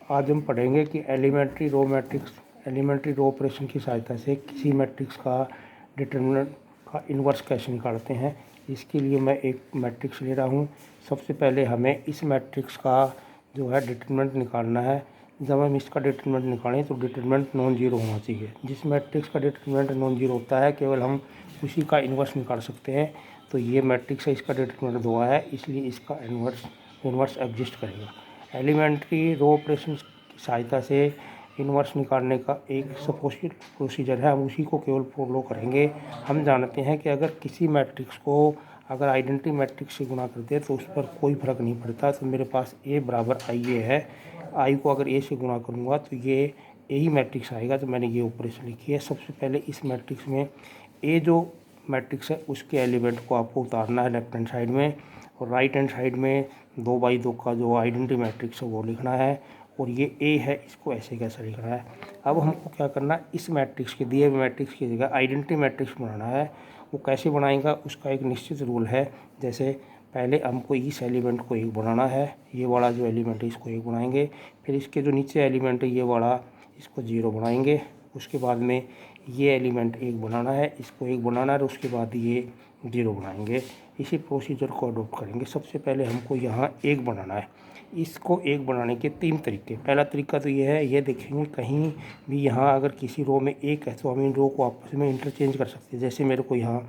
आज हम पढ़ेंगे कि एलिमेंट्री रो ऑपरेशन की सहायता से किसी मैट्रिक्स का डिटर्मिनेंट का इन्वर्स कैसे निकालते हैं। इसके लिए मैं एक मैट्रिक्स ले रहा हूँ। सबसे पहले हमें इस मैट्रिक्स का जो है डिटर्मिनेंट निकालना है। जब हम इसका डिटर्मिनेंट निकालें तो डिटर्मिनेंट नॉन जीरो होना चाहिए। जिस मैट्रिक्स का डिटर्मिनेंट नॉन जीरो होता है केवल हम उसी का इन्वर्स निकाल सकते हैं। तो ये मैट्रिक्स है, इसका डिटर्मिनेंट 2 है, इसलिए इसका इन्वर्स एग्जिस्ट करेगा। एलिमेंट्री रो ऑपरेशन की सहायता से इन्वर्स निकालने का एक सपोजिट प्रोसीजर है, हम उसी को केवल फॉलो करेंगे। हम जानते हैं कि अगर किसी मैट्रिक्स को अगर आइडेंटिटी मैट्रिक्स से गुणा कर दे तो उस पर कोई फर्क नहीं पड़ता। तो मेरे पास ए बराबर आई ए है, आई को अगर ए से गुणा करूँगा तो ये ए ही मैट्रिक्स आएगा। तो मैंने ये ऑपरेशन लिखी है। सबसे पहले इस मैट्रिक्स में ए जो मैट्रिक्स है उसके एलिमेंट को आपको उतारना है लेफ्ट हैंड साइड में, और राइट हैंड साइड में 2/2 का जो आइडेंटिटी मैट्रिक्स है वो लिखना है। और ये ए है, इसको ऐसे कैसे लिखना है। अब हमको क्या करना है, इस मैट्रिक्स के दिए हुए मैट्रिक्स की जगह आइडेंटिटी मैट्रिक्स बनाना है। वो कैसे बनाएगा उसका एक निश्चित रूल है। जैसे पहले हमको इस एलिमेंट को एक बनाना है, ये वाला जो एलिमेंट है इसको एक बनाएंगे। फिर इसके जो नीचे एलिमेंट है ये वाला, इसको 0 बनाएंगे। उसके बाद में ये एलिमेंट एक बनाना है, इसको एक बनाना है, और उसके बाद ये 0 बनाएंगे। इसी प्रोसीजर को अडोप्ट करेंगे। सबसे पहले हमको यहाँ एक बनाना है। इसको एक बनाने के 3 तरीके। पहला तरीका तो ये है, ये देखेंगे कहीं भी यहाँ अगर किसी रो में एक है तो हम इन रो को आपस में इंटरचेंज कर सकते हैं। जैसे मेरे को यहाँ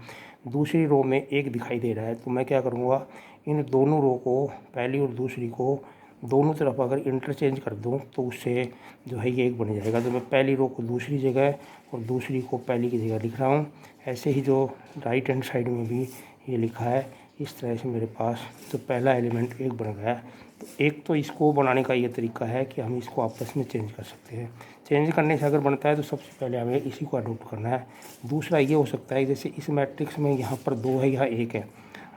दूसरी रो में एक दिखाई दे रहा है तो मैं क्या करूँगा, इन दोनों रो को, पहली और दूसरी को, दोनों तरफ अगर इंटरचेंज कर दूँ तो उससे जो है ये एक बन जाएगा। तो मैं पहली रो को दूसरी जगह और दूसरी को पहली की जगह लिख रहा हूँ। ऐसे ही जो राइट हैंड साइड में भी ये लिखा है, इस तरह से मेरे पास जो पहला एलिमेंट एक बन गया। तो एक तो इसको बनाने का ये तरीका है कि हम इसको आपस में चेंज कर सकते हैं। चेंज करने से अगर बनता है तो सबसे पहले हमें इसी को अडोप्ट करना है। दूसरा ये हो सकता है, जैसे इस मैट्रिक्स में यहाँ पर 2 है, यहाँ 1 है।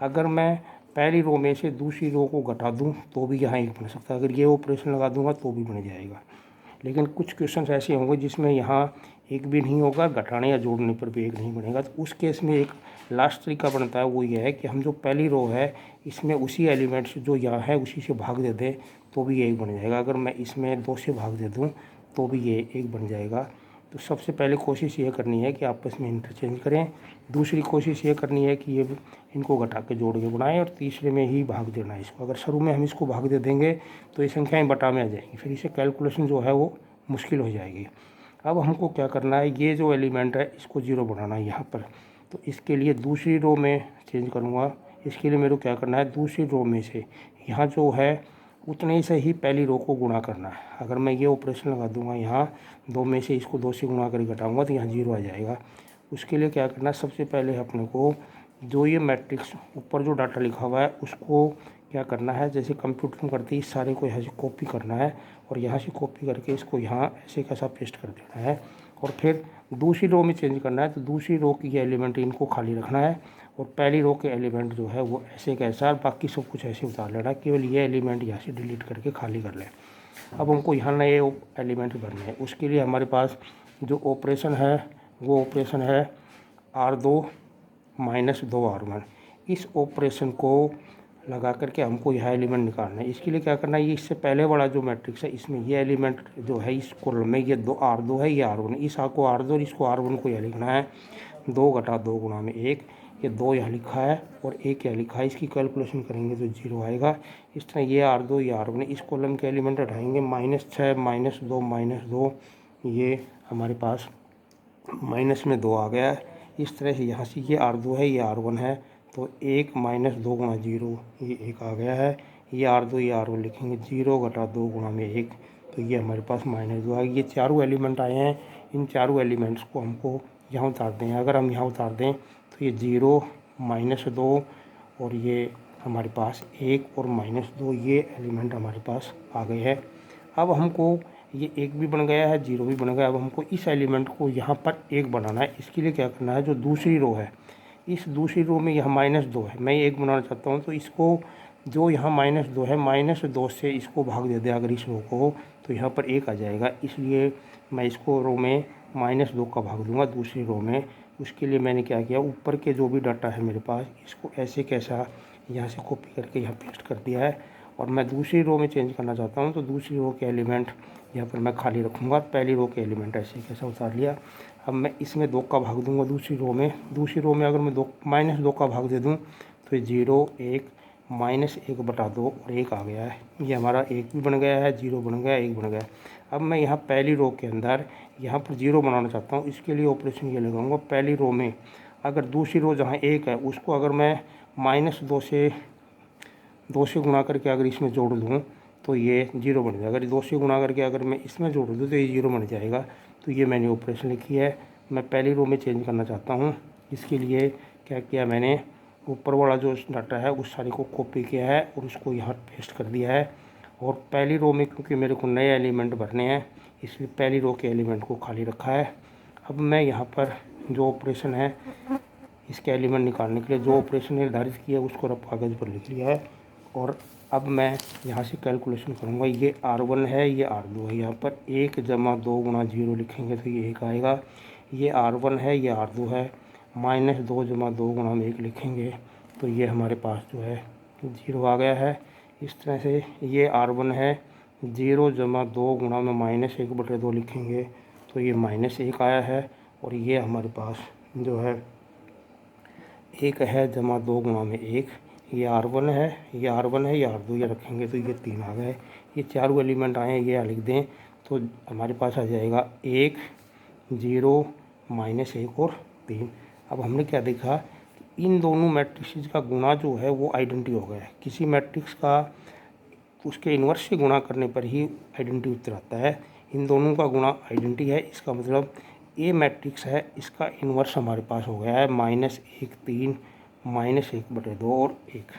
अगर मैं पहली रो में से दूसरी रो को घटा दूँ तो भी यहाँ 1 बन सकता है। अगर ये ऑपरेशन लगा दूँगा तो भी बन जाएगा। लेकिन कुछ क्वेश्चंस ऐसे होंगे जिसमें यहाँ एक भी नहीं होगा, घटाने या जोड़ने पर भी एक नहीं बनेगा। तो उस केस में एक लास्ट तरीका बनता है, वो ये है कि हम जो पहली रो है इसमें उसी एलिमेंट से जो यहाँ है उसी से भाग दे दें तो भी ये एक बन जाएगा। अगर मैं इसमें 2 से भाग दे दूँ तो भी ये एक बन जाएगा। तो सबसे पहले कोशिश ये करनी है कि आपस में इंटरचेंज करें। दूसरी कोशिश ये करनी है कि ये इनको घटा के जोड़ के बनाएं, और तीसरे में ही भाग देना है इसको। अगर शुरू में हम इसको भाग दे देंगे तो ये संख्याएं बटा में आ जाएंगी, फिर इसे कैलकुलेशन जो है वो मुश्किल हो जाएगी। अब हमको क्या करना है, ये जो एलिमेंट है इसको 0 बनाना है यहाँ पर। तो इसके लिए दूसरी रो में चेंज करूँगा। इसके लिए मेरे को क्या करना है, दूसरी रो में से यहाँ जो है उतने से ही पहली रो को गुणा करना है। अगर मैं ये ऑपरेशन लगा दूंगा, यहाँ 2 में से इसको 2 से गुणा करके घटाऊंगा तो यहाँ 0 आ जाएगा। उसके लिए क्या करना है, सबसे पहले अपने को जो ये मैट्रिक्स ऊपर जो डाटा लिखा हुआ है उसको क्या करना है, जैसे कंप्यूटर में करते हैं, इस सारे को यहाँ से कॉपी करना है और यहाँ से कॉपी करके इसको यहाँ ऐसे कैसा पेस्ट कर देना है। और फिर दूसरी रो में चेंज करना है, तो दूसरी रो की एलिमेंट इनको खाली रखना है और पहली रो के एलिमेंट जो है वो ऐसे कैसा है, बाकी सब कुछ ऐसे उतार लेना है। केवल ये एलिमेंट यहाँ से डिलीट करके खाली कर लें। अब हमको यहाँ नए एलिमेंट भरने हैं। उसके लिए हमारे पास जो ऑपरेशन है वो ऑपरेशन है R2 - 2R1। इस ऑपरेशन को लगा करके हमको यह एलिमेंट निकालना है। इसके लिए क्या करना है, ये इससे पहले वाला जो मैट्रिक्स है इसमें ये एलिमेंट जो है इस कॉलम में ये R2 है, ये R1 है। इस को R2 और इसको R1 को यह लिखना है 2 × 2 × 1। ये 2 यहाँ लिखा है और 1 यहाँ लिखा है। इसकी कैलकुलेशन करेंगे तो 0 आएगा। इस तरह ये R2 ये R1 है। इस कॉलम के एलिमेंट हटाएंगे, -6 - 2 -2, ये हमारे पास माइनस में 2 आ गया है। इस तरह से यहाँ से ये R2 है, ये R1 है, तो 1 - 2 × 0 ये 1 आ गया है। ये R2 ये R1 लिखेंगे 0 × 2 × 1, तो ये हमारे पास -2 आ गया। ये चारों एलिमेंट आए हैं। इन चारों एलिमेंट्स को हमको यहाँ उतार दें। अगर हम यहाँ उतार दें तो ये 0 - 2 और ये हमारे पास 1 और -2 ये एलिमेंट हमारे पास आ गए हैं। अब हमको ये 1 भी बन गया है, 0 भी बन गया। अब हमको इस एलिमेंट को यहाँ पर 1 बनाना है। इसके लिए क्या करना है, जो दूसरी रो है इस दूसरी रो में यहाँ -2 है, मैं 1 बनाना चाहता हूँ। तो इसको जो यहाँ -2 है, -2 से इसको भाग दे दें अगर इस रो को, तो यहाँ पर 1 आ जाएगा। इसलिए मैं इसको रो में -2 का भाग दूंगा दूसरी रो में। उसके लिए मैंने क्या किया, ऊपर के जो भी डाटा है मेरे पास इसको ऐसे कैसा यहाँ से कॉपी करके यहाँ पेस्ट कर दिया है और मैं दूसरी रो में चेंज करना चाहता हूँ, तो दूसरी रो के एलिमेंट यहाँ पर मैं खाली रखूँगा, पहली रो के एलिमेंट ऐसे कैसा उतार लिया। अब मैं इसमें 2 का भाग दूंगा दूसरी रो में अगर मैं -2 का भाग दे दूँ तो 0 1 -1/2 और 1 आ गया है। ये हमारा 1 भी बन गया है, 0 बन गया, 1 बन गया। अब मैं यहाँ पहली रो के अंदर यहाँ पर 0 बनाना चाहता हूँ, इसके लिए ऑपरेशन ये लगाऊंगा। पहली रो में अगर दूसरी रो जहाँ 1 है उसको अगर मैं -2 से गुणा करके अगर इसमें जोड़ दूँ तो ये 0 बन जाएगा। अगर 2 से गुणा करके अगर मैं इसमें जोड़ दूँ तो ये 0 बन जाएगा। तो ये मैंने ऑपरेशन लिखी है। मैं पहली रो में चेंज करना चाहता हूँ, इसके लिए क्या किया मैंने, ऊपर वाला जो डाटा है उस सारी को कॉपी किया है और उसको यहाँ पेस्ट कर दिया है। और पहली रो में क्योंकि मेरे को नए एलिमेंट भरने हैं इसलिए पहली रो के एलिमेंट को खाली रखा है। अब मैं यहाँ पर जो ऑपरेशन है इसके एलिमेंट निकालने के लिए जो ऑपरेशन निर्धारित किया है उसको रफ कागज़ पर लिख लिया है। और अब मैं यहाँ से कैलकुलेशन करूँगा। ये R1 है, ये R2 है। यहाँ पर 1 + 2 × 0 लिखेंगे तो ये 1 आएगा। ये R1 है, ये R2 है। -2 + 2 × 1 लिखेंगे तो ये हमारे पास जो है 0 आ गया है। इस तरह से ये R1 है, 0 + 2 × में -1/2 लिखेंगे तो ये -1 आया है। और ये हमारे पास जो है 1 है + 2 × में 1, ये R1 है, ये R1 है, ये R2, ये रखेंगे तो ये 3 आ गए। ये चारों एलिमेंट आए हैं, ये लिख दें तो हमारे पास आ जाएगा 1 0 -1 और 3। अब हमने क्या देखा कि इन दोनों मैट्रिक्स का गुणा जो है वो आइडेंटिटी हो गया है। किसी मैट्रिक्स का उसके इन्वर्स से गुणा करने पर ही आइडेंटिटी उत्तर आता है। इन दोनों का गुणा आइडेंटिटी है, इसका मतलब ए मैट्रिक्स है, इसका इन्वर्स हमारे पास हो गया है -1 3 -1/2 और 1।